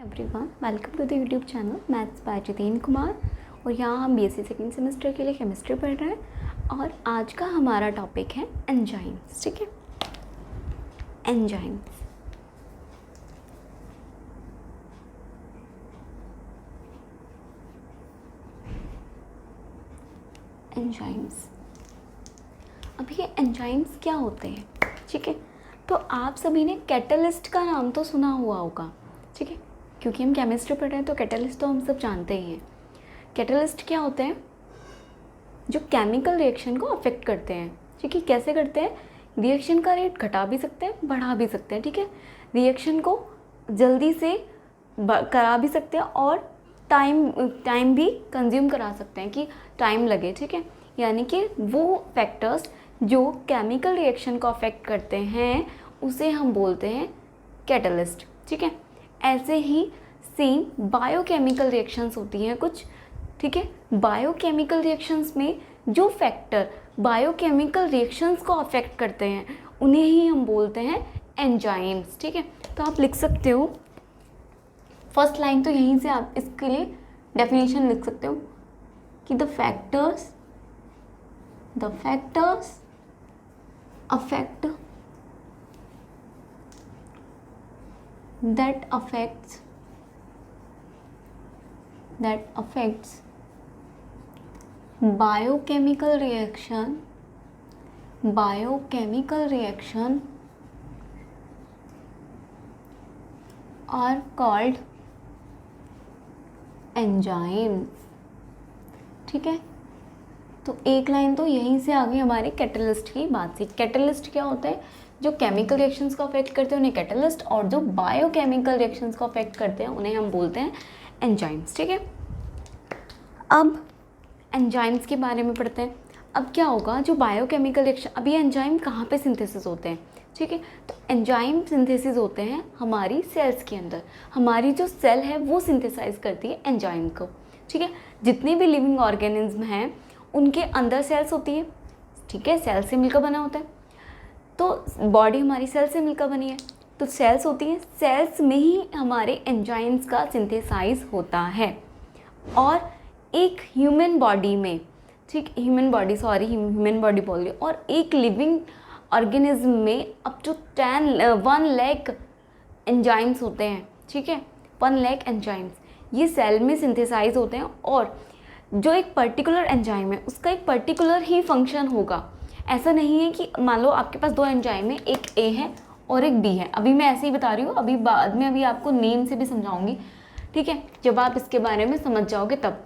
Everyone, welcome to the YouTube channel maths by Jitendra Kumar. और यहाँ हम बीएससी सेकेंड सेमेस्टर के लिए केमिस्ट्री पढ़ रहे हैं और आज का हमारा टॉपिक है एंजाइम्स। ठीक है, एंजाइम्स। एंजाइम्स, अब ये एंजाइम्स क्या होते हैं? ठीक है, तो आप सभी ने कैटलिस्ट का नाम तो सुना हुआ होगा। ठीक है, क्योंकि हम केमिस्ट्री पढ़ रहे हैं तो कैटलिस्ट तो हम सब जानते ही हैं। कैटलिस्ट क्या होते हैं? जो केमिकल रिएक्शन को अफेक्ट करते हैं। ठीक है, कैसे करते हैं? रिएक्शन का रेट घटा भी सकते हैं, बढ़ा भी सकते हैं। ठीक है, रिएक्शन को जल्दी से करा भी सकते हैं और टाइम भी कंज्यूम करा सकते हैं कि टाइम लगे। ठीक है, यानी कि वो फैक्टर्स जो केमिकल रिएक्शन को अफेक्ट करते हैं उसे हम बोलते हैं कैटलिस्ट। ठीक है, ऐसे ही सेम बायोकेमिकल रिएक्शंस होती हैं कुछ। ठीक है, बायोकेमिकल रिएक्शंस में जो फैक्टर बायोकेमिकल रिएक्शंस को अफेक्ट करते हैं उन्हें ही हम बोलते हैं एंजाइम्स। ठीक है, तो आप लिख सकते हो फर्स्ट लाइन, तो यहीं से आप इसके लिए डेफिनेशन लिख सकते हो कि the factors affect that affects biochemical reaction are called enzymes। ठीक है, तो एक लाइन तो यहीं से आ गई हमारे कैटलिस्ट की बात से। कैटलिस्ट क्या होता है? जो केमिकल रिएक्शंस को अफेक्ट करते हैं उन्हें कैटलिस्ट, और जो बायोकेमिकल रिएक्शंस को अफेक्ट करते हैं उन्हें हम बोलते हैं एंजाइम्स। ठीक है, अब एंजाइम्स के बारे में पढ़ते हैं। अब क्या होगा, जो बायोकेमिकल रिएक्शन, अभी एंजाइम कहाँ पे सिंथेसिस होते हैं? ठीक है, तो एंजाइम सिंथेसिस होते हैं हमारी सेल्स के अंदर। हमारी जो सेल है वो सिंथेसाइज करती है एंजाइम को। ठीक है, जितने भी लिविंग ऑर्गेनिज्म हैं उनके अंदर सेल्स होती है। ठीक है, सेल से मिलकर बना होता है, तो बॉडी हमारी सेल से मिलकर बनी है, तो सेल्स होती हैं। सेल्स में ही हमारे एंजाइम्स का सिंथेसाइज होता है। और एक ह्यूमन बॉडी में, ठीक, ह्यूमन बॉडी बोल रही, और एक लिविंग ऑर्गेनिज्म में अप टू 1 लाख एंजाइम्स होते हैं। ठीक है, 1 लाख एंजाइम्स ये सेल में सिंथेसाइज होते हैं। और जो एक पर्टिकुलर एंजाइम है उसका एक पर्टिकुलर ही फंक्शन होगा। ऐसा नहीं है कि मान लो आपके पास 2 एंजाइम है, एक ए है और एक बी है। अभी मैं ऐसे ही बता रही हूँ, अभी बाद में अभी आपको नेम से भी समझाऊंगी। ठीक है, जब आप इसके बारे में समझ जाओगे तब।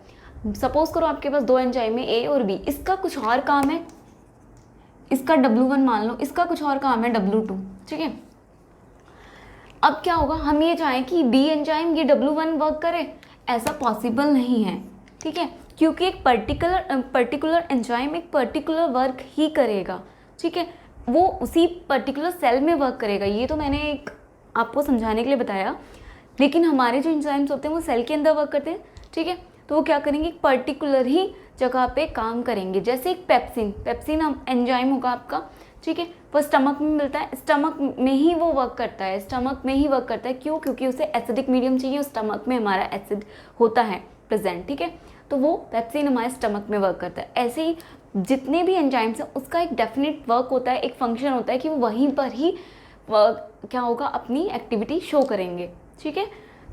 सपोज करो आपके पास 2 एंजाइम है, ए और बी, इसका कुछ और काम है, इसका W1 मान लो, इसका कुछ और काम है W2। ठीक है, अब क्या होगा, हम ये चाहें कि बी एंजाइम ये W1 वर्क करे, ऐसा पॉसिबल नहीं है। ठीक है, क्योंकि एक पर्टिकुलर एंजाइम एक पर्टिकुलर वर्क ही करेगा। ठीक है, वो उसी पर्टिकुलर सेल में वर्क करेगा। ये तो मैंने एक आपको समझाने के लिए बताया, लेकिन हमारे जो एंजाइम्स होते हैं वो सेल के अंदर वर्क करते हैं। ठीक है, तो वो क्या करेंगे, एक पर्टिकुलर ही जगह पे काम करेंगे। जैसे एक पेप्सिन एंजाइम होगा आपका। ठीक है, वो स्टमक में मिलता है, स्टमक में ही वो वर्क करता है। क्यों? क्योंकि उसे एसिडिक मीडियम चाहिए और स्टमक में हमारा एसिड होता है प्रेजेंट। ठीक है, तो वो पेप्सिन हमारे स्टमक में वर्क करता है। ऐसे ही जितने भी एंजाइम्स हैं उसका एक डेफिनेट वर्क होता है, एक फंक्शन होता है कि वो वहीं पर ही क्या होगा, अपनी एक्टिविटी शो करेंगे। ठीक है,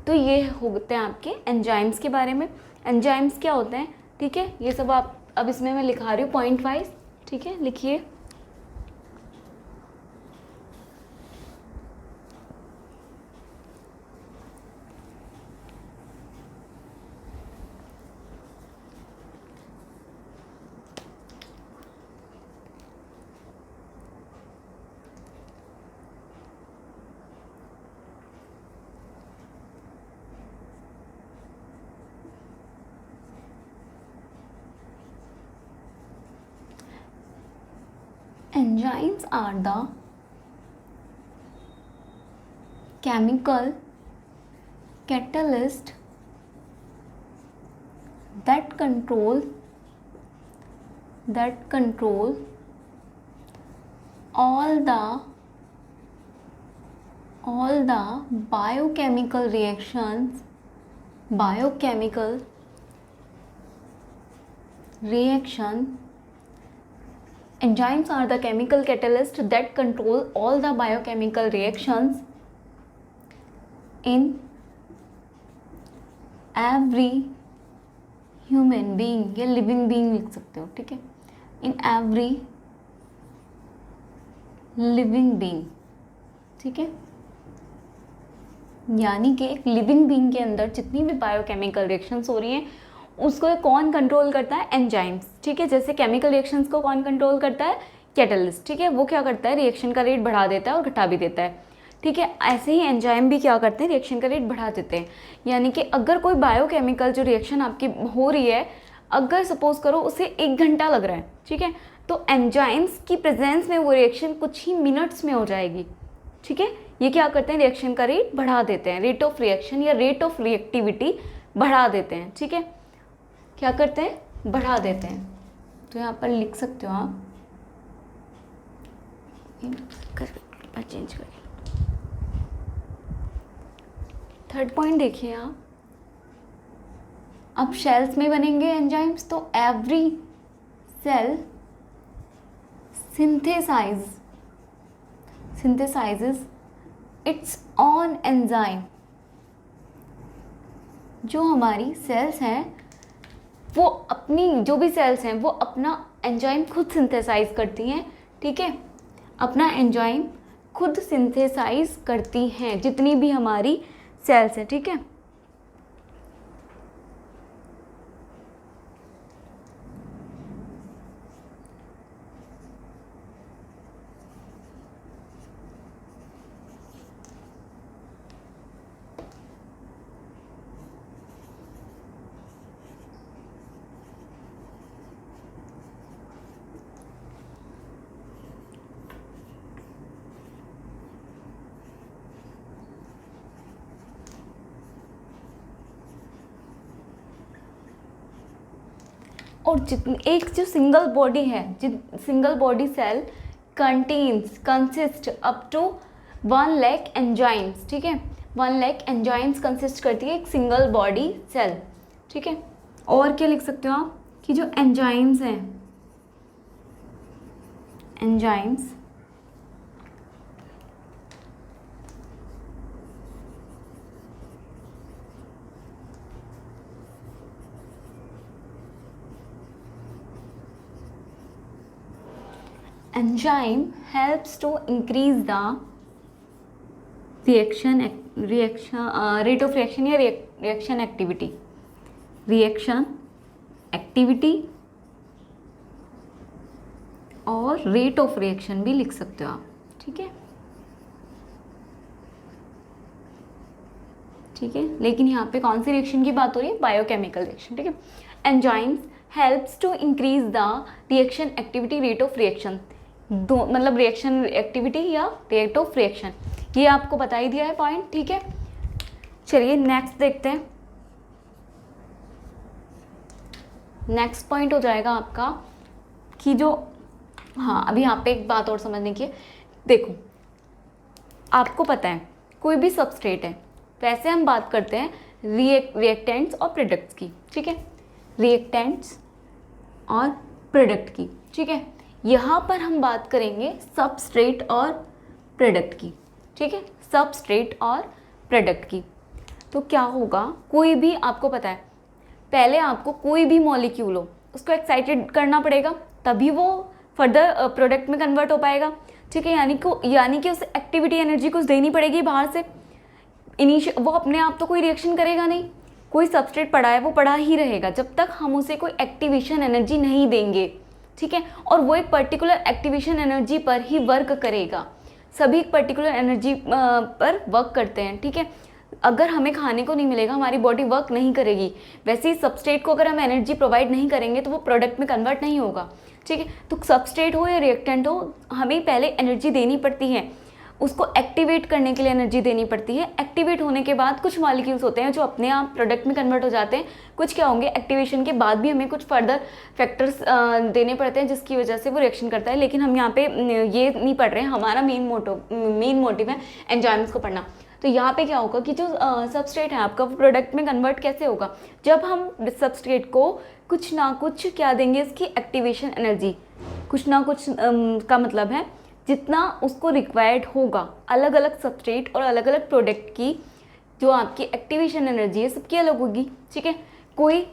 तो ये होते हैं आपके एंजाइम्स के बारे में। एंजाइम्स क्या होते हैं? ठीक है, ये सब आप अब इसमें मैं लिखा रही हूँ पॉइंट वाइज। ठीक है, लिखिए। Enzymes are the chemical catalyst that control all the all the biochemical reaction. Enzymes are the chemical catalyst that control all the biochemical reactions in every human being या living being लिख सकते हो, ठीक है, in every living being, ठीक है, यानी कि एक लिविंग बीइंग के अंदर जितनी भी बायोकेमिकल रिएक्शंस हो रही हैं उसको कौन कंट्रोल करता है? एंजाइम्स, ठीक है। जैसे केमिकल रिएक्शंस को कौन कंट्रोल करता है? कैटलिस्ट, ठीक है। वो क्या करता है? रिएक्शन का रेट बढ़ा देता है और घटा भी देता है, ठीक है। ऐसे ही एंजाइम भी क्या करते हैं? रिएक्शन का रेट बढ़ा देते हैं। यानी कि अगर कोई बायोकेमिकल जो रिएक्शन आपकी हो रही है, अगर सपोज करो उसे 1 घंटा लग रहा है, ठीक है, तो एंजाइम्स की प्रेजेंस में वो रिएक्शन कुछ ही मिनट्स में हो जाएगी, ठीक है। ये क्या करते हैं? रिएक्शन का रेट बढ़ा देते हैं, रेट ऑफ रिएक्शन या रेट ऑफ रिएक्टिविटी बढ़ा देते हैं, ठीक है। क्या करते हैं? बढ़ा देते हैं। तो यहाँ पर लिख सकते हो आप, चेंज करिए। थर्ड पॉइंट देखिए आप, अब शेल्स में बनेंगे एंजाइम्स, तो every cell synthesizes its own enzyme। जो हमारी सेल्स हैं वो अपनी, जो भी सेल्स हैं वो अपना एंजाइम खुद सिंथेसाइज करती हैं, ठीक है, अपना एंजाइम खुद सिंथेसाइज करती हैं जितनी भी हमारी सेल्स हैं, ठीक है। और जितनी एक जो सिंगल बॉडी है, single body cell consist up to 1 lakh enzymes, ठीक है, 1 लाख एंजाइम्स कंसिस्ट करती है एक सिंगल बॉडी सेल, ठीक है। और क्या लिख सकते हो आप कि जो एंजाइम्स हैं, enzymes enzyme helps to increase the reaction rate of reaction या reaction activity और rate of reaction भी लिख सकते हो आप, ठीक है, ठीक है। लेकिन यहाँ पे कौन सी रिएक्शन की बात हो रही है? बायोकेमिकल रिएक्शन, ठीक है। Enzymes helps to increase the reaction activity rate of reaction, दो मतलब रिएक्शन एक्टिविटी या रेट ऑफ रिएक्शन, ये आपको बता ही दिया है पॉइंट, ठीक है। चलिए नेक्स्ट देखते हैं। नेक्स्ट पॉइंट हो जाएगा आपका कि जो, हाँ अभी यहाँ पे एक बात और समझने की है। देखो आपको पता है कोई भी सबस्ट्रेट है, वैसे हम बात करते हैं रिएक्टेंट्स और प्रोडक्ट्स की, ठीक है, रिएक्टेंट्स और प्रोडक्ट की, ठीक है। यहाँ पर हम बात करेंगे सबस्ट्रेट और प्रोडक्ट की, ठीक है, सबस्ट्रेट और प्रोडक्ट की। तो क्या होगा, कोई भी, आपको पता है पहले आपको कोई भी मॉलिक्यूल हो उसको एक्साइटेड करना पड़ेगा तभी वो फर्दर प्रोडक्ट में कन्वर्ट हो पाएगा, ठीक है। यानी कि उसे एक्टिविटी एनर्जी कुछ देनी पड़ेगी बाहर से। वो अपने आप तो कोई रिएक्शन करेगा नहीं, कोई सबस्ट्रेट पड़ा है वो पड़ा ही रहेगा जब तक हम उसे कोई एक्टिवेशन एनर्जी नहीं देंगे, ठीक है। और वो एक पर्टिकुलर एक्टिवेशन एनर्जी पर ही वर्क करेगा, सभी एक पर्टिकुलर एनर्जी पर वर्क करते हैं, ठीक है। अगर हमें खाने को नहीं मिलेगा हमारी बॉडी वर्क नहीं करेगी, वैसे ही सबस्ट्रेट को अगर हम एनर्जी प्रोवाइड नहीं करेंगे तो वो प्रोडक्ट में कन्वर्ट नहीं होगा, ठीक है। तो सबस्ट्रेट हो या रिएक्टेंट हो हमें पहले एनर्जी देनी पड़ती है। उसको एक्टिवेट करने के लिए एनर्जी देनी पड़ती है। एक्टिवेट होने के बाद कुछ मॉलिक्यूल्स होते हैं जो अपने आप प्रोडक्ट में कन्वर्ट हो जाते हैं, कुछ क्या होंगे एक्टिवेशन के बाद भी हमें कुछ फर्दर फैक्टर्स देने पड़ते हैं जिसकी वजह से वो रिएक्शन करता है। लेकिन हम यहाँ पे ये नहीं पढ़ रहे हैं, हमारा मेन मोटिव है एंजाइम्स को पढ़ना। तो यहाँ पे क्या होगा कि जो सबस्ट्रेट है आपका वो प्रोडक्ट में कन्वर्ट कैसे होगा, जब हम सबस्ट्रेट को कुछ ना कुछ क्या देंगे, इसकी एक्टिवेशन एनर्जी, कुछ ना कुछ का मतलब है जितना उसको रिक्वायर्ड होगा। अलग अलग सबस्ट्रेट और अलग अलग प्रोडक्ट की जो आपकी एक्टिवेशन एनर्जी है सबकी अलग होगी, ठीक है। कोई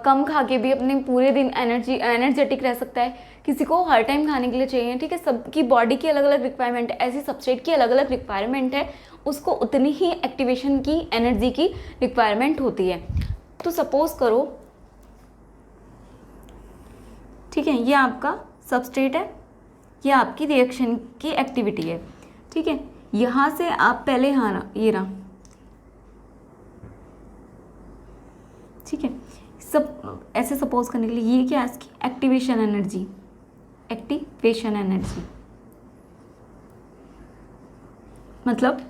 कम खा के भी अपने पूरे दिन एनर्जेटिक रह सकता है, किसी को हर टाइम खाने के लिए चाहिए, ठीक है। सबकी बॉडी की अलग अलग रिक्वायरमेंट है, ऐसी सबस्ट्रेट की अलग अलग रिक्वायरमेंट है, उसको उतनी ही एक्टिवेशन की एनर्जी की रिक्वायरमेंट होती है। तो सपोज करो, ठीक है, ये आपका सबस्ट्रेट है, ये आपकी रिएक्शन की एक्टिविटी है, ठीक है। यहाँ से आप पहले ये रहा, ठीक है। सब ऐसे सपोज करने के लिए ये क्या है इसकी एक्टिवेशन एनर्जी, एक्टिवेशन एनर्जी मतलब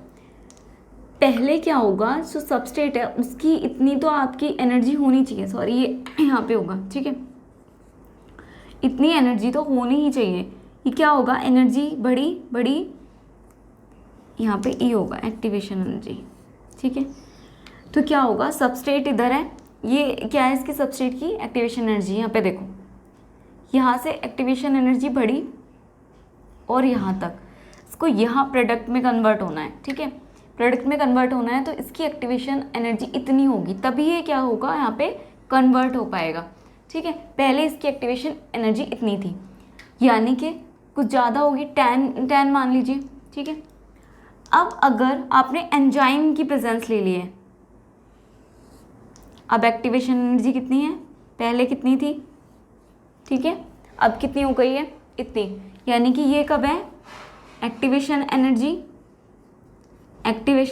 पहले क्या होगा, जो सबस्ट्रेट है उसकी इतनी तो आपकी एनर्जी होनी चाहिए, सॉरी ये यहाँ पे होगा, ठीक है, इतनी एनर्जी तो होनी ही चाहिए। ये क्या होगा, एनर्जी बड़ी यहाँ पे ई होगा एक्टिवेशन एनर्जी, ठीक है। तो क्या होगा, सबस्ट्रेट इधर है, ये क्या है इसकी सबस्ट्रेट की एक्टिवेशन एनर्जी, यहाँ पे देखो, यहाँ से एक्टिवेशन एनर्जी बढ़ी और यहाँ तक, इसको यहाँ प्रोडक्ट में कन्वर्ट होना है, ठीक है। प्रोडक्ट में कन्वर्ट होना है तो इसकी एक्टिवेशन एनर्जी इतनी होगी, तभी ये क्या होगा यहाँ पे कन्वर्ट हो पाएगा, ठीक है। पहले इसकी एक्टिवेशन एनर्जी इतनी थी, यानी कि कुछ ज़्यादा होगी, 10 मान लीजिए, ठीक है। अब अगर आपने एंजाइम की प्रेजेंस ले ली है, अब एक्टिवेशन एनर्जी कितनी है, पहले कितनी थी, ठीक है, अब कितनी हो गई है, इतनी, यानी कि ये कब है एक्टिवेशन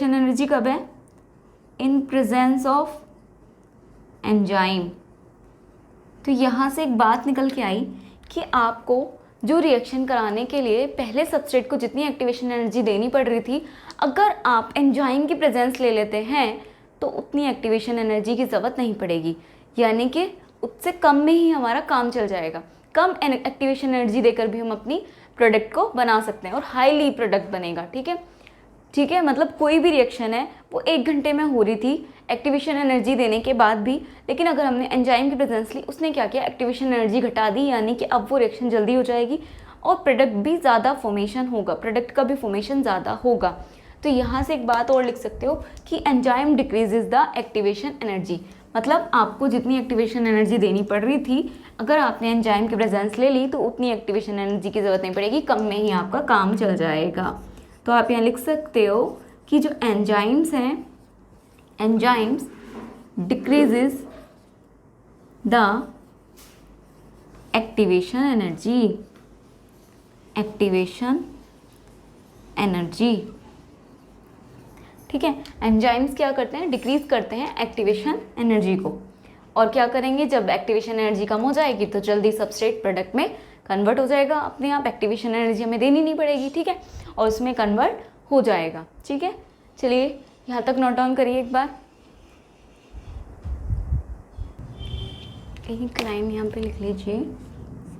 एनर्जी कब है, इन प्रेजेंस ऑफ एंजाइम। तो यहाँ से एक बात निकल के आई कि आपको जो रिएक्शन कराने के लिए पहले सबस्ट्रेट को जितनी एक्टिवेशन एनर्जी देनी पड़ रही थी, अगर आप एंजाइम की प्रेजेंस ले लेते हैं तो उतनी एक्टिवेशन एनर्जी की ज़रूरत नहीं पड़ेगी, यानी कि उससे कम में ही हमारा काम चल जाएगा। कम एक्टिवेशन एनर्जी देकर भी हम अपनी प्रोडक्ट को बना सकते हैं और हाईली प्रोडक्ट बनेगा, ठीक है, ठीक है। मतलब कोई भी रिएक्शन है वो 1 घंटे में हो रही थी एक्टिवेशन एनर्जी देने के बाद भी, लेकिन अगर हमने एंजाइम की प्रेजेंस ली, उसने क्या किया, एक्टिवेशन एनर्जी घटा दी, यानी कि अब वो रिएक्शन जल्दी हो जाएगी और प्रोडक्ट भी ज़्यादा फॉर्मेशन होगा, प्रोडक्ट का भी फॉर्मेशन ज़्यादा होगा। तो यहाँ से एक बात और लिख सकते हो कि enzyme decreases the activation energy, मतलब आपको जितनी एक्टिवेशन एनर्जी देनी पड़ रही थी, अगर आपने एंजाइम की प्रेजेंस ले ली तो उतनी एक्टिवेशन एनर्जी की ज़रूरत नहीं पड़ेगी, कम में ही आपका काम चल जाएगा। तो आप यहाँ लिख सकते हो कि जो एंजाइम्स हैं, enzymes decreases the activation energy, ठीक है। एंजाइम्स क्या करते हैं, डिक्रीज करते हैं एक्टिवेशन एनर्जी को, और क्या करेंगे, जब एक्टिवेशन एनर्जी कम हो जाएगी तो जल्दी सबस्ट्रेट प्रोडक्ट में कन्वर्ट हो जाएगा, अपने आप एक्टिवेशन एनर्जी हमें देनी नहीं पड़ेगी, ठीक है, और उसमें कन्वर्ट हो जाएगा, ठीक है। चलिए यहाँ तक नोट डाउन करिए एक बार, एक लाइन यहाँ पे लिख लीजिए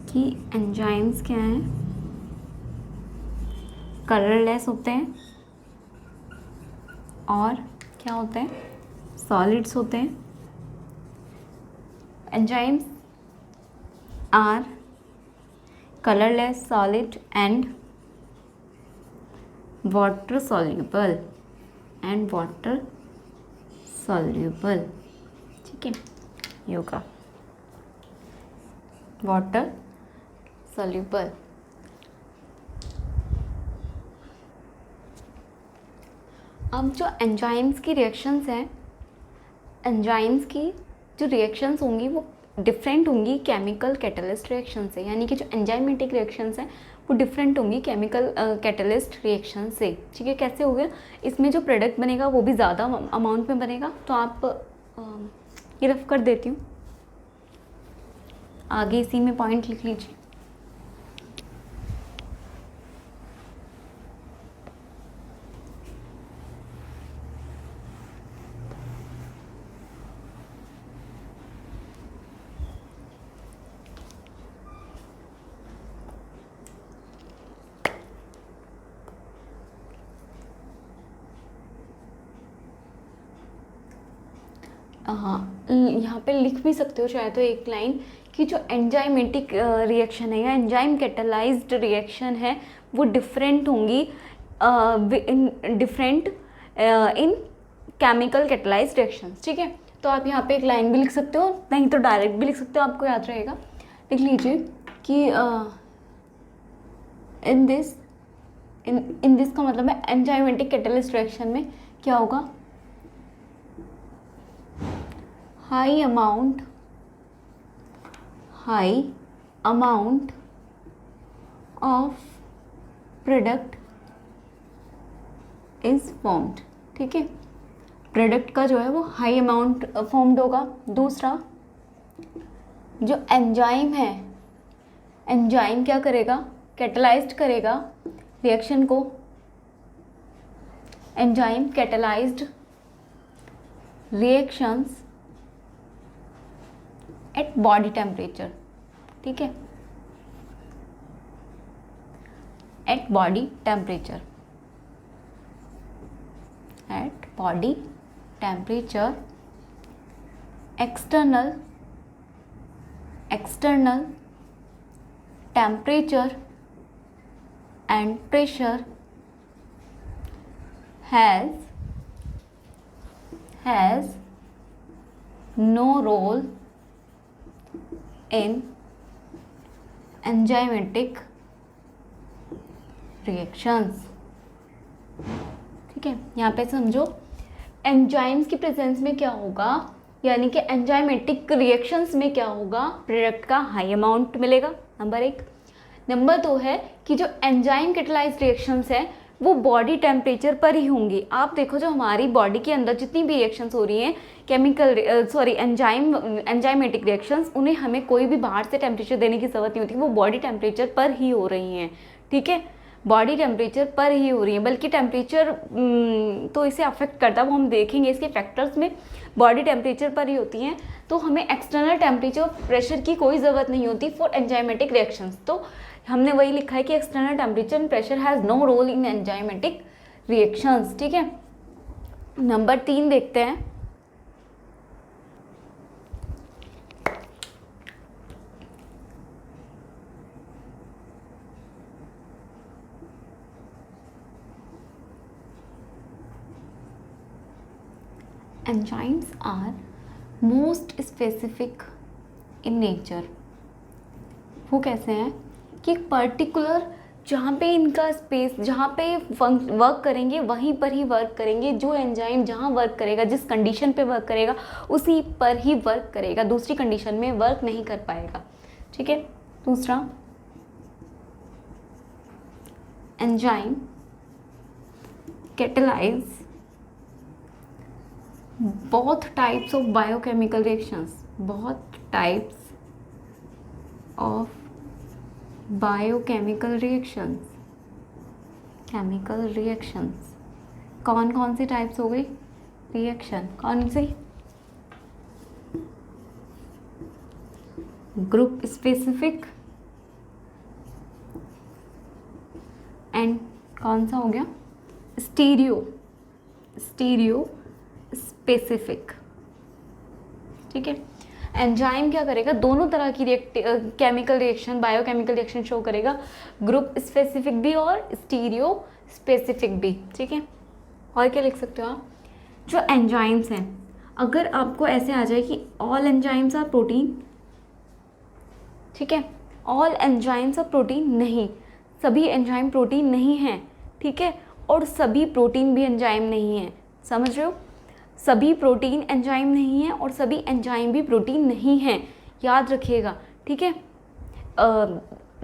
कि एंजाइम्स क्या हैं, कलरलेस होते हैं और क्या होते हैं, सॉलिड्स होते हैं। Enzymes are colourless, solid and water soluble ठीक है, योगा वाटर सॉल्यूबल। अब जो एंजाइम्स की रिएक्शंस हैं, एंजाइम्स की जो रिएक्शंस होंगी वो डिफरेंट होंगी केमिकल कैटलिस्ट रिएक्शन से, यानी कि जो एंजाइमेटिक रिएक्शंस हैं वो डिफरेंट होंगी केमिकल कैटलिस्ट रिएक्शन से, ठीक है। कैसे हो गया, इसमें जो प्रोडक्ट बनेगा वो भी ज़्यादा अमाउंट में बनेगा। तो आप ये रफ कर देती हूँ, आगे इसी में पॉइंट लिख लीजिए। हाँ, यहाँ पे लिख भी सकते हो चाहे तो एक लाइन कि जो एंजाइमेटिक रिएक्शन है या एंजाइम कैटलाइज्ड रिएक्शन है वो डिफरेंट होंगी, different in chemical catalysed reactions. ठीक है, तो आप यहाँ पे एक लाइन भी लिख सकते हो, नहीं तो डायरेक्ट भी लिख सकते हो, आपको याद रहेगा। लिख लीजिए कि इन दिस का मतलब है एंजाइमेटिक कैटलिस्ट रिएक्शन में क्या होगा, high amount of product is formed. ठीक है, प्रोडक्ट का जो है वो हाई अमाउंट फॉर्म्ड होगा। दूसरा, जो एंजाइम है, एंजाइम क्या करेगा, कैटलाइज्ड करेगा रिएक्शन को। Enzyme catalysed reactions at body temperature. ठीक है, at body temperature, at body temperature external temperature and pressure has no role in enzymatic reactions। ठीक है, यहाँ पे समझो एंजाइम्स की प्रेजेंस में क्या होगा, यानी कि एंजाइमेटिक रिएक्शंस में क्या होगा, प्रोडक्ट का हाई अमाउंट मिलेगा, नंबर 1। नंबर 2 है कि जो एंजाइम कैटलाइज्ड रिएक्शंस है वो बॉडी टेम्परेचर पर ही होंगी। आप देखो जो हमारी बॉडी के अंदर जितनी भी रिएक्शंस हो रही हैं एंजाइमेटिक रिएक्शंस, उन्हें हमें कोई भी बाहर से टेम्परेचर देने की ज़रूरत नहीं होती, वो बॉडी टेम्परेचर पर ही हो रही हैं। ठीक है, बॉडी टेम्परेचर पर ही हो रही है, बल्कि टेम्परेचर तो इसे अफेक्ट करता है, वो हम देखेंगे इसके फैक्टर्स में, बॉडी टेम्परेचर पर ही होती हैं। तो हमें एक्सटर्नल टेम्परेचर प्रेशर की कोई ज़रूरत नहीं होती फॉर एंजाइमेटिक रिएक्शंस। तो हमने वही लिखा है कि external temperature and pressure has no role in enzymatic reactions. ठीक है, नंबर 3 देखते हैं। Enzymes are most specific in nature. वो कैसे हैं कि पर्टिकुलर जहाँ पे इनका स्पेस, जहाँ पे वर्क करेंगे वहीं पर ही वर्क करेंगे। जो एंजाइम जहाँ वर्क करेगा, जिस कंडीशन पे वर्क करेगा उसी पर ही वर्क करेगा, दूसरी कंडीशन में वर्क नहीं कर पाएगा। ठीक है, दूसरा, enzyme catalyse both types of biochemical reactions, both types of biochemical reactions, chemical reactions। कौन कौन सी टाइप्स हो गई रिएक्शन, कौन सी, ग्रुप स्पेसिफिक एंड कौन सा हो गया स्टीरियो स्पेसिफिक। ठीक है, एंजाइम क्या करेगा, दोनों तरह की chemical reaction, biochemical reaction show करेगा, ग्रुप स्पेसिफिक भी और स्टीरियो स्पेसिफिक भी। ठीक है, और क्या लिख सकते हो आप, जो एंजाइम्स हैं, अगर आपको ऐसे आ जाए कि ऑल एंजाइम्स आर प्रोटीन, ठीक है, ऑल एंजाइम्स आर प्रोटीन, नहीं, सभी एंजाइम प्रोटीन नहीं हैं। ठीक है, और सभी प्रोटीन भी एंजाइम नहीं है, समझ रहे हो, सभी प्रोटीन एंजाइम नहीं है और सभी एंजाइम भी प्रोटीन नहीं हैं, याद रखिएगा। ठीक है,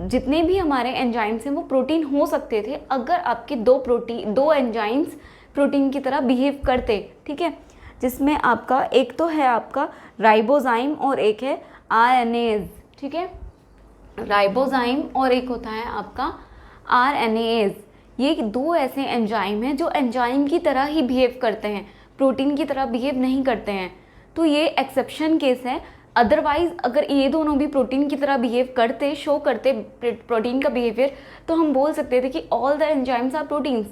जितने भी हमारे एंजाइम्स हैं वो प्रोटीन हो सकते थे अगर आपके दो एंजाइम्स प्रोटीन की तरह बिहेव करते। ठीक है, जिसमें आपका एक तो है आपका राइबोजाइम और एक है आरएनएज। ठीक है, राइबोजाइम और एक होता है आपका आरएनएज। ये दो ऐसे एंजाइम हैं जो एंजाइम की तरह ही बिहेव करते हैं, प्रोटीन की तरह बिहेव नहीं करते हैं। तो ये एक्सेप्शन केस है, अदरवाइज अगर ये दोनों भी प्रोटीन की तरह बिहेव करते, शो करते प्रोटीन का बिहेवियर, तो हम बोल सकते थे कि all the enzymes are proteins.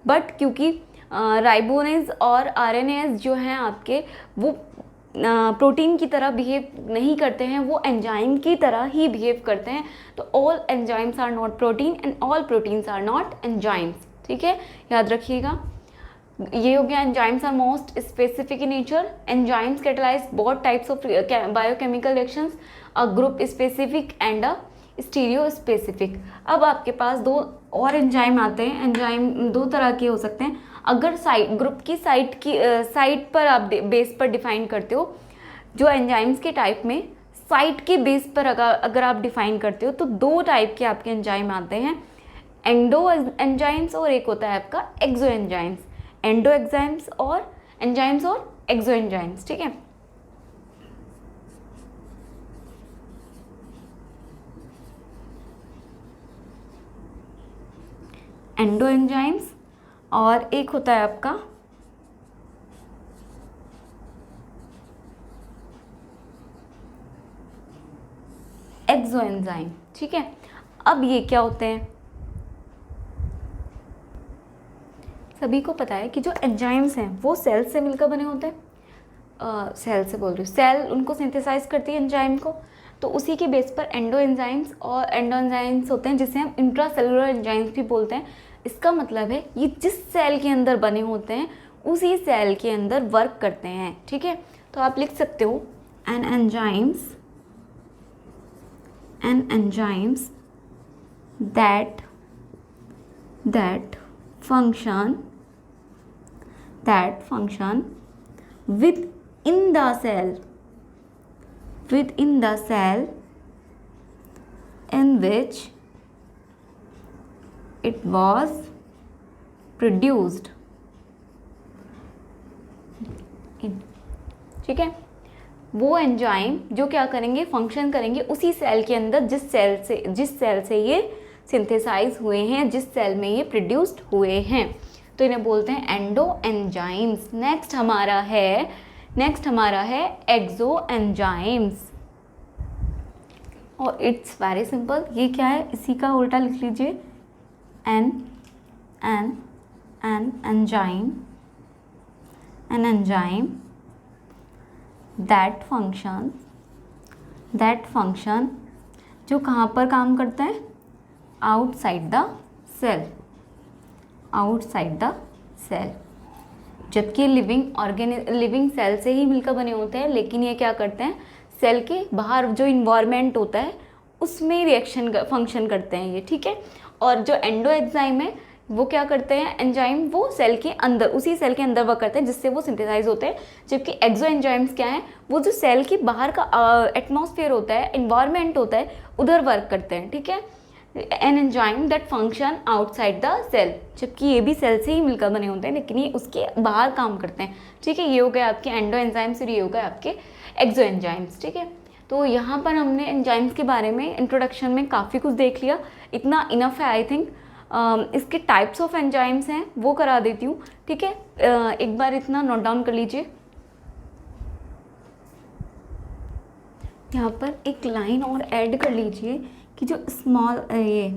But क्योंकि राइबोनेज और आरएनएज जो हैं आपके, वो प्रोटीन की तरह बिहेव नहीं करते हैं, वो एंजाइम की तरह ही बिहेव करते हैं। तो all enzymes are not protein and all proteins are not enzymes. ठीक है, याद रखिएगा। ये हो गया enzymes are most specific in nature. Enzymes catalyse both types of biochemical reactions, a group specific and a stereo specific. अब आपके पास दो और एंजाइम आते हैं। एंजाइम दो तरह के हो सकते हैं। अगर ग्रुप की साइट पर आप बेस पर डिफाइन करते हो, जो एंजाइम्स के टाइप में साइट के बेस पर अगर आप डिफाइन करते हो, तो दो टाइप के आपके एंजाइम आते हैं, एंडो एंजाइम्स और एक होता है आपका एक्सो एंजाइम्स। एंडो एंजाइम्स और एंजाइम्स और एक्सो एंजाइम्स। ठीक है, एंडो एंजाइम्स और एक होता है आपका एक्सो एंजाइम। ठीक है, अब ये क्या होते हैं, सभी को पता है कि जो एंजाइम्स हैं वो सेल से मिलकर बने होते हैं। सेल से बोल रही हूँ, सेल उनको सिंथेसाइज करती है एंजाइम को। तो उसी के बेस पर एंडो एंजाइम्स और एंडो एंजाइम्स होते हैं, जिसे हम इंट्रासेलुलर एंजाइम्स भी बोलते हैं। इसका मतलब है ये जिस सेल के अंदर बने होते हैं उसी सेल के अंदर वर्क करते हैं। ठीक है, तो आप लिख सकते हो an enzymes that function within the cell in which it was produced। ठीक है, वो एंजाइम जो क्या करेंगे, फंक्शन करेंगे उसी सेल के अंदर जिस सेल से ये सिंथेसाइज हुए हैं, जिस सेल में ये प्रोड्यूस्ड हुए हैं, तो इन्हें बोलते हैं एंडो एंजाइम्स। नेक्स्ट हमारा है एक्सो एंजाइम्स, और इट्स वेरी सिंपल। ये क्या है, इसी का उल्टा लिख लीजिए, एन एंजाइम दैट फंक्शन जो कहाँ पर काम करता है, आउटसाइड द सेल। जबकि लिविंग सेल से ही मिलकर बने होते हैं, लेकिन ये क्या करते हैं, सेल के बाहर जो इन्वायरमेंट होता है उसमें रिएक्शन फंक्शन करते हैं ये। ठीक है, और जो एंडो एंजाइम है वो क्या करते हैं, एंजाइम वो सेल के अंदर, उसी सेल के अंदर वर्क करते हैं जिससे वो सिंथेसाइज होते हैं। जबकि एक्सो एंजाइम्स क्या हैं, वो जो सेल के बाहर का एटमॉस्फेयर होता है, इन्वायरमेंट होता है, उधर वर्क करते हैं। ठीक है, an enzyme that function outside the cell, जबकि ये भी सेल से ही मिलकर बने होते हैं लेकिन ये उसके बाहर काम करते हैं। ठीक है, ये हो गए आपके एंडो एंजाइम्स और ये हो गए आपके एक्सो एंजाइम्स। ठीक है, तो यहाँ पर हमने एंजाइम्स के बारे में इंट्रोडक्शन में काफ़ी कुछ देख लिया, इतना इनफ है आई थिंक। इसके टाइप्स ऑफ एंजाइम्स हैं वो करा देती हूँ। ठीक है, एक बार इतना नोट डाउन कर लीजिए। यहाँ पर एक लाइन और ऐड कर लीजिए कि जो स्मॉल ये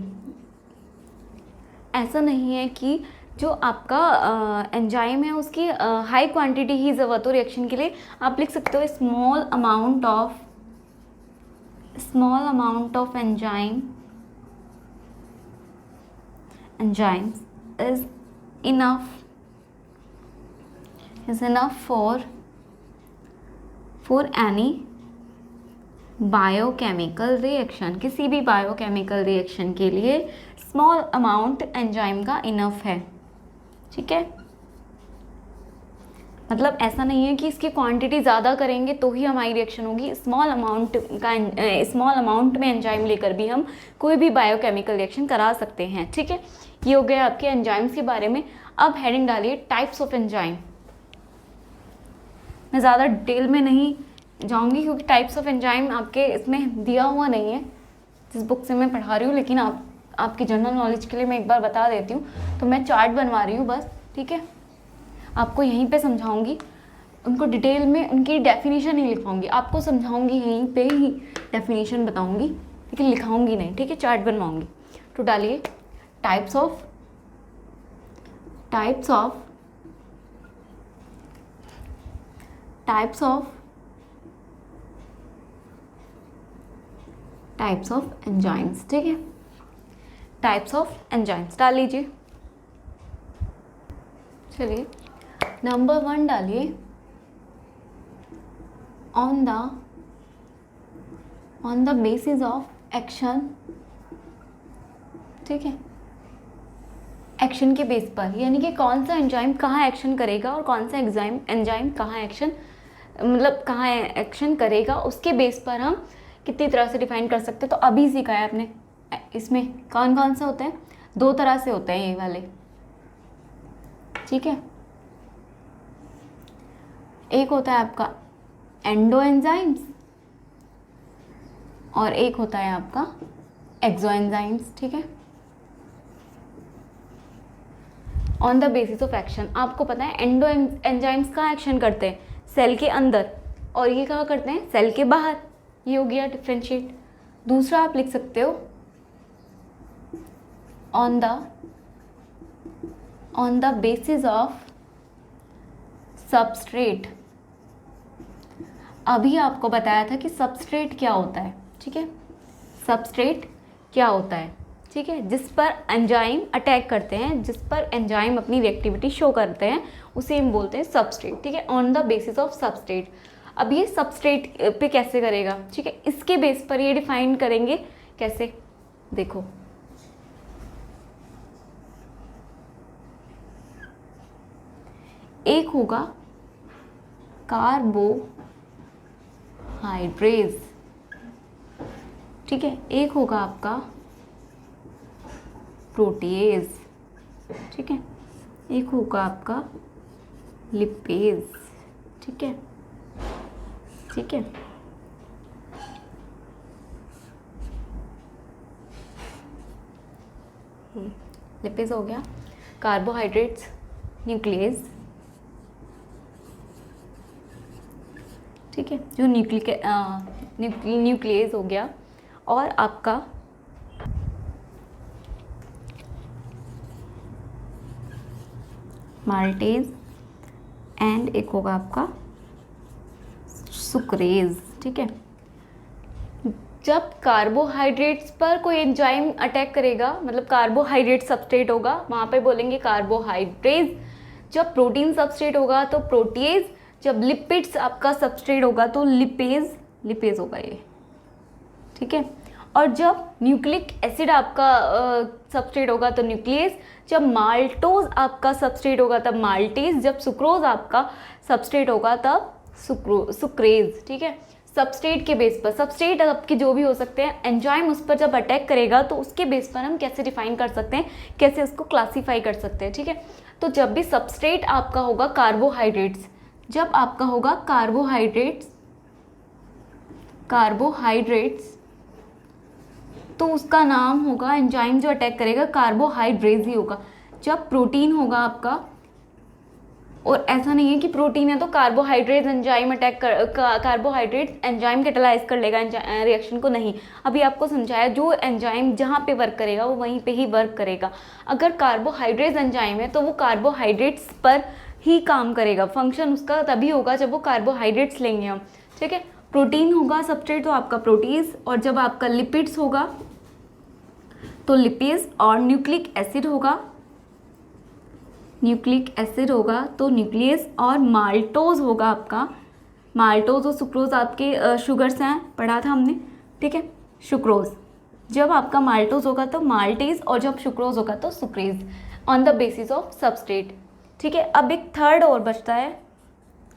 ऐसा नहीं है कि जो आपका एंजाइम है उसकी हाई क्वांटिटी ही ज़रूरत हो रिएक्शन के लिए। आप लिख सकते हो small amount of enzymes is enough for any biochemical reaction. किसी भी बायोकेमिकल रिएक्शन के लिए स्मॉल अमाउंट एंजाइम का इनफ है। ठीक है, मतलब ऐसा नहीं है कि इसकी क्वांटिटी ज़्यादा करेंगे तो ही हमारी रिएक्शन होगी। स्मॉल अमाउंट में एंजाइम लेकर भी हम कोई भी बायोकेमिकल रिएक्शन करा सकते हैं। ठीक है, ये हो गया आपके एंजाइम्स के बारे में। अब हेडिंग डालिए टाइप्स ऑफ एंजाइम। मैं ज़्यादा डिटेल में नहीं जाऊंगी क्योंकि टाइप्स ऑफ एंजाइम आपके इसमें दिया हुआ नहीं है जिस बुक से मैं पढ़ा रही हूँ, लेकिन आपकी जनरल नॉलेज के लिए मैं एक बार बता देती हूँ। तो मैं चार्ट बनवा रही हूँ बस। ठीक है, आपको यहीं पे समझाऊंगी, उनको डिटेल में उनकी डेफिनेशन नहीं लिखाऊंगी, आपको समझाऊंगी यहीं पे ही डेफिनेशन बताऊंगी, लेकिन लिखाऊंगी नहीं। ठीक है, चार्ट बनवाऊंगी। तो डालिए types of types of enzymes, ठीक है, टाइप्स ऑफ एंजाइम्स डाल लीजिए। चलिए नंबर 1 डालिए, on the basis of action, ठीक है, एक्शन के बेस पर, यानी कि कौन सा एंजाइम कहाँ एक्शन करेगा और कौन सा एंजाइम कहाँ एक्शन, मतलब कहाँ एक्शन करेगा, उसके बेस पर हम कितनी तरह से डिफाइन कर सकते हैं। तो अभी सीखा है आपने, इसमें कौन कौन से होते हैं, 2 तरह से होते हैं ये वाले, ठीक है। एक होता है आपका एंडो एंजाइम्स और एक होता है आपका एक्सो एंजाइम्स, ठीक है। On the basis of action, आपको पता है एंडो एंजाइम्स कहाँ एक्शन करते हैं, सेल के अंदर, और ये कहाँ करते हैं, सेल के बाहर। ये हो गया डिफ्रेंशिएट। दूसरा आप लिख सकते हो on the basis of substrate. अभी आपको बताया था कि सबस्ट्रेट क्या होता है, ठीक है, सबस्ट्रेट क्या होता है, ठीक है, जिस पर एंजाइम अटैक करते हैं, जिस पर एंजाइम अपनी रिएक्टिविटी शो करते हैं, उसे हम बोलते हैं सबस्ट्रेट, ठीक है, on the basis of substrate. अब ये सबस्ट्रेट पे कैसे करेगा, ठीक है, इसके बेस पर ये डिफाइन करेंगे कैसे, देखो एक होगा कार्बोहाइड्रेज, ठीक है, एक होगा आपका प्रोटीएज, ठीक है, एक होगा आपका लिपेज, ठीक है, ठीक है। लिपेज हो गया, कार्बोहाइड्रेट्स न्यूक्लियस, ठीक है, जो न्यूक्लियस हो गया, और आपका माल्टेज एंड एक होगा आपका सुक्रेज, ठीक है। जब कार्बोहाइड्रेट्स पर कोई एंजाइम अटैक करेगा, मतलब कार्बोहाइड्रेट सबस्ट्रेट होगा, वहाँ पे बोलेंगे कार्बोहाइड्रेज। जब प्रोटीन सबस्ट्रेट होगा तो प्रोटीएज, जब लिपिड्स आपका सबस्ट्रेट होगा तो लिपेज होगा ये, ठीक है। और जब न्यूक्लिक एसिड आपका सबस्ट्रेट होगा तो न्यूक्लियस, जब माल्टोज आपका सबस्ट्रेट होगा तब माल्टेज, जब सुक्रोज आपका सबस्ट्रेट होगा तब सुक्रेज, ठीक है। सबस्ट्रेट के बेस पर, सबस्ट्रेट आपके जो भी हो सकते हैं, एंजाइम उस पर जब अटैक करेगा तो उसके बेस पर हम कैसे डिफाइन कर सकते हैं, कैसे उसको क्लासीफाई कर सकते हैं, ठीक है। तो जब भी सबस्ट्रेट आपका होगा कार्बोहाइड्रेट्स, जब आपका होगा कार्बोहाइड्रेट्स तो उसका नाम होगा, एंजाइम जो अटैक करेगा कार्बोहाइड्रेज ही होगा। जब प्रोटीन होगा आपका, और ऐसा नहीं है कि प्रोटीन है तो कार्बोहाइड्रेट एंजाइम अटैक कर, कार्बोहाइड्रेट एंजाइम कैटेलाइज कर लेगा रिएक्शन को, नहीं। अभी आपको समझाया, जो एंजाइम जहाँ पे वर्क करेगा वो वहीं पे ही वर्क करेगा। अगर कार्बोहाइड्रेट एंजाइम है तो वो कार्बोहाइड्रेट्स पर ही काम करेगा, फंक्शन उसका तभी होगा जब वो कार्बोहाइड्रेट्स लेंगे हम, ठीक है। प्रोटीन होगा सबस्ट्रेट तो आपका प्रोटीज, और जब आपका लिपिड्स होगा तो लिपेज, और न्यूक्लिक एसिड होगा तो न्यूक्लियस, और माल्टोज होगा आपका, माल्टोज और सुक्रोज आपके शुगर्स हैं, पढ़ा था हमने, ठीक है, सुक्रोज। जब आपका माल्टोज होगा तो माल्टेज, और जब सुक्रोज होगा तो sucrase, on the basis of substrate, ठीक है। अब एक थर्ड और बचता है,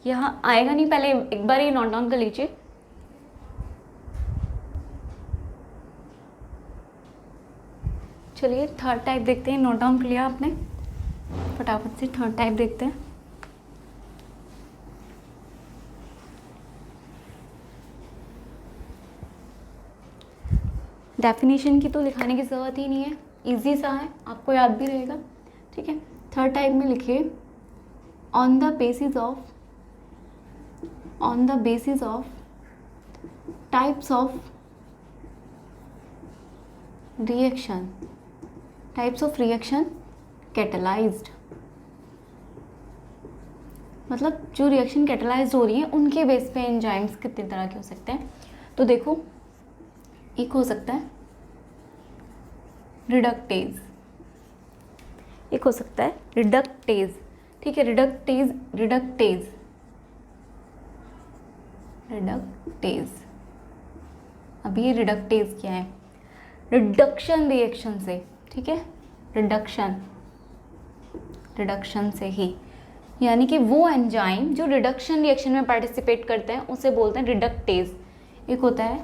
यहाँ आएगा नहीं, पहले एक बार ये नोट डाउन कर लीजिए। चलिए थर्ड टाइप देखते हैं, नोट डाउन कर लिया आपने, फटाफट से थर्ड टाइप देखते हैं। डेफिनेशन की तो लिखाने की ज़रूरत ही नहीं है, इजी सा है, आपको याद भी रहेगा, ठीक है। थर्ड टाइप में लिखिए on the basis of types of reaction catalysed, मतलब जो रिएक्शन कैटेलाइज्ड हो रही है उनके बेस पे एंजाइम्स कितने तरह के हो सकते हैं। तो देखो एक हो सकता है रिडक्टेज, एक हो सकता है रिडक्टेज, ठीक है, रिडक्टेज, रिडक्टेज, रिडक्टेज। अब ये रिडक्टेज क्या है? रिडक्शन रिएक्शन से, ठीक है, रिडक्शन, रिडक्शन से ही, यानी कि वो एंजाइम जो रिडक्शन रिएक्शन में पार्टिसिपेट करते हैं उसे बोलते हैं रिडक्टेज। एक होता है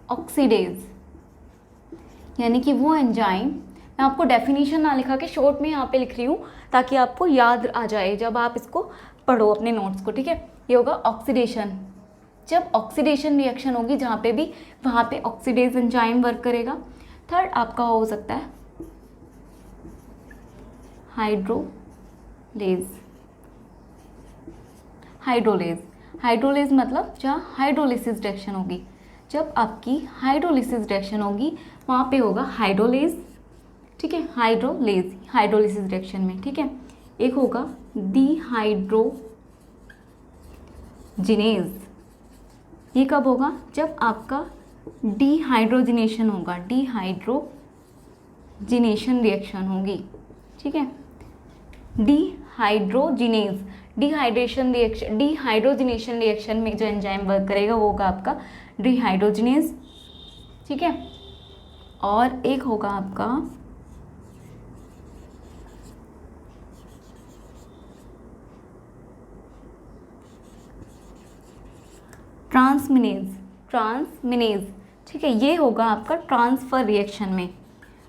ऑक्सीडेज, यानी कि वो एंजाइम, मैं आपको डेफिनेशन ना लिखा के शॉर्ट में यहाँ पे लिख रही हूँ ताकि आपको याद आ जाए जब आप इसको पढ़ो अपने नोट्स को, ठीक है। ये होगा ऑक्सीडेशन, जब ऑक्सीडेशन रिएक्शन होगी जहाँ पे भी, वहाँ पे ऑक्सीडेज एंजाइम वर्क करेगा। थर्ड आपका हो सकता है हाइड्रोलेज, हाइड्रोलेज, हाइड्रोलेज मतलब जहाँ हाइड्रोलिसिस रिएक्शन होगी, जब आपकी हाइड्रोलिसिस रिएक्शन होगी वहाँ पे होगा हाइड्रोलेज, ठीक है, हाइड्रोलेज, हाइड्रोलिसिस रिएक्शन में, ठीक है। एक होगा डिहाइड्रोजिनेज, ये कब होगा? जब आपका डिहाइड्रोजिनेशन होगा, डिहाइड्रोजिनेशन रिएक्शन होगी, ठीक है, dehydrogenase, dehydration reaction, dehydrogenation reaction में जो एंजाइम वर्क करेगा वो होगा आपका डिहाइड्रोजिनेज, ठीक है। और एक होगा आपका ट्रांसमिनेज, ट्रांसमिनेज, ठीक है, ये होगा आपका ट्रांसफर रिएक्शन में।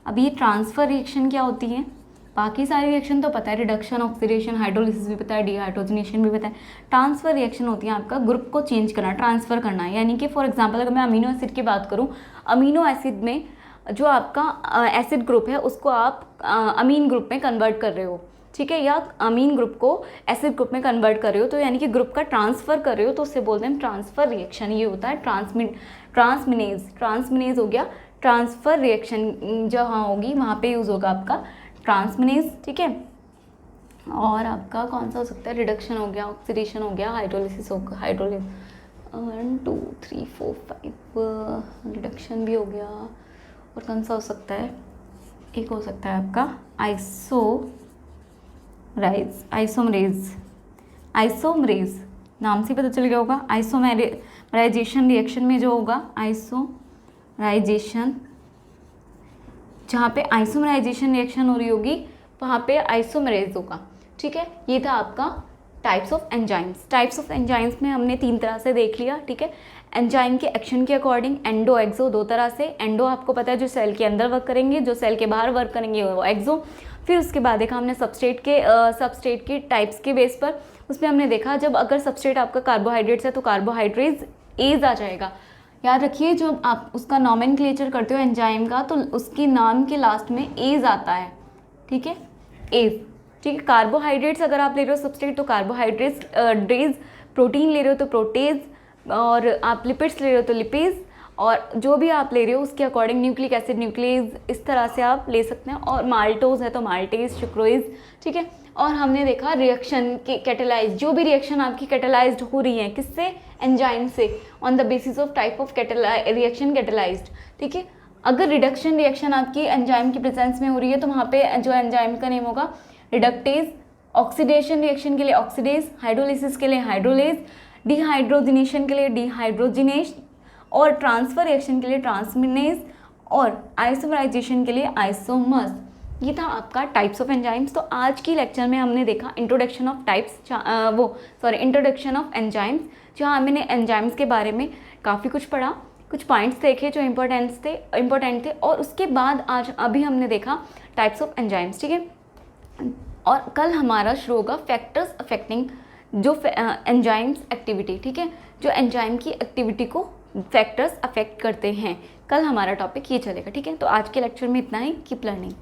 अब ये ट्रांसफर रिएक्शन क्या होती है? बाकी सारी रिएक्शन तो पता है, रिडक्शन, ऑक्सीडेशन, हाइड्रोलिसिस भी पता है, डिहाइड्रोजनेशन भी पता है। ट्रांसफर रिएक्शन होती है आपका ग्रुप को चेंज करना, ट्रांसफर करना, यानी कि फॉर एग्जांपल अगर मैं अमीनो एसिड की बात करूं, अमीनो एसिड में जो आपका एसिड ग्रुप है उसको आप अमीन ग्रुप में कन्वर्ट कर रहे हो, ठीक है, या अमीन ग्रुप को एसिड ग्रुप में कन्वर्ट कर रहे हो, तो यानी कि ग्रुप का ट्रांसफर कर रहे हो, तो उससे बोलते हैं ट्रांसफर रिएक्शन। ये होता है ट्रांसमिनेज, ट्रांसमिनेज हो गया। ट्रांसफर रिएक्शन जहाँ होगी वहाँ पे यूज़ होगा आपका ट्रांसमिनेज, ठीक है। और आपका कौन सा हो सकता है? रिडक्शन हो गया, ऑक्सीडेशन हो गया, हाइड्रोलिसिस हो गया, हाइड्रोलिस 1 2 3 4 5 रिडक्शन भी हो गया। और कौन सा हो सकता है? एक हो सकता है आपका आइसोमरेज, आइसोमरेज, आइसोमरेज नाम से पता चल गया होगा। आइसोमराइजेशन रिएक्शन में जो होगा आइसोमराइजेशन, जहाँ पे आइसोमराइजेशन रिएक्शन हो रही होगी वहाँ पे आइसोमरेज होगा, ठीक है। ये था आपका types of enzymes. Types of enzymes में हमने 3 तरह से देख लिया, ठीक है। एंजाइम के एक्शन के अकॉर्डिंग एंडो एक्सो 2 तरह से। एंडो आपको पता है जो सेल के अंदर वर्क करेंगे, जो सेल के बाहर वर्क करेंगे वो एक्सो। फिर उसके बाद देखा हमने सबस्ट्रेट के टाइप्स के बेस पर, उसमें हमने देखा जब अगर सबस्ट्रेट आपका कार्बोहाइड्रेट्स है तो कार्बोहाइड्रेट्स एज आ जाएगा। याद रखिए जब आप उसका नॉमेनक्लेचर करते हो एंजाइम का तो उसके नाम के लास्ट में एज आता है, ठीक है, एज, ठीक है। कार्बोहाइड्रेट्स अगर आप ले रहे हो सबस्ट्रेट तो कार्बोहाइड्रेट्स ड्रेज, प्रोटीन ले रहे हो तो प्रोटेज, और आप लिपिड्स ले रहे हो तो लिपेज, और जो भी आप ले रहे हो उसके अकॉर्डिंग न्यूक्लिक एसिड, न्यूक्लेज, इस तरह से आप ले सकते हैं। और माल्टोज है तो माल्टेज, सुक्रोज, ठीक है। और हमने देखा रिएक्शन के कैटेलाइज, जो भी रिएक्शन आपकी कैटेलाइज्ड हो रही है किससे? एंजाइम से, on the basis of type of reaction catalysed, ठीक है। अगर रिडक्शन रिएक्शन आपकी एंजाइम की प्रेजेंस में हो रही है तो वहाँ पे जो एंजाइम का नेम होगा रिडक्टेज। ऑक्सीडेशन रिएक्शन के लिए ऑक्सीडेज, हाइड्रोलिसिस के लिए हाइड्रोलेज, डिहाइड्रोजिनेशन के लिए डिहाइड्रोजिनेज, और ट्रांसफर रिएक्शन के लिए ट्रांसमिनेज, और आइसोमराइजेशन के लिए आइसोमर्स। ये था आपका टाइप्स ऑफ एंजाइम्स। तो आज की लेक्चर में हमने देखा introduction of types, introduction of enzymes, जहाँ हमने एंजाइम्स के बारे में काफ़ी कुछ पढ़ा, कुछ पॉइंट्स देखे जो इम्पोर्टेंट थे, और उसके बाद आज अभी हमने देखा टाइप्स ऑफ एंजाइम्स, ठीक है। और कल हमारा शुरू होगा फैक्टर्स अफेक्टिंग जो एंजाइम्स एक्टिविटी, ठीक है, जो एंजाइम की एक्टिविटी को फैक्टर्स अफेक्ट करते हैं। कल हमारा टॉपिक ये चलेगा, ठीक है। तो आज के लेक्चर में इतना ही। Keep learning.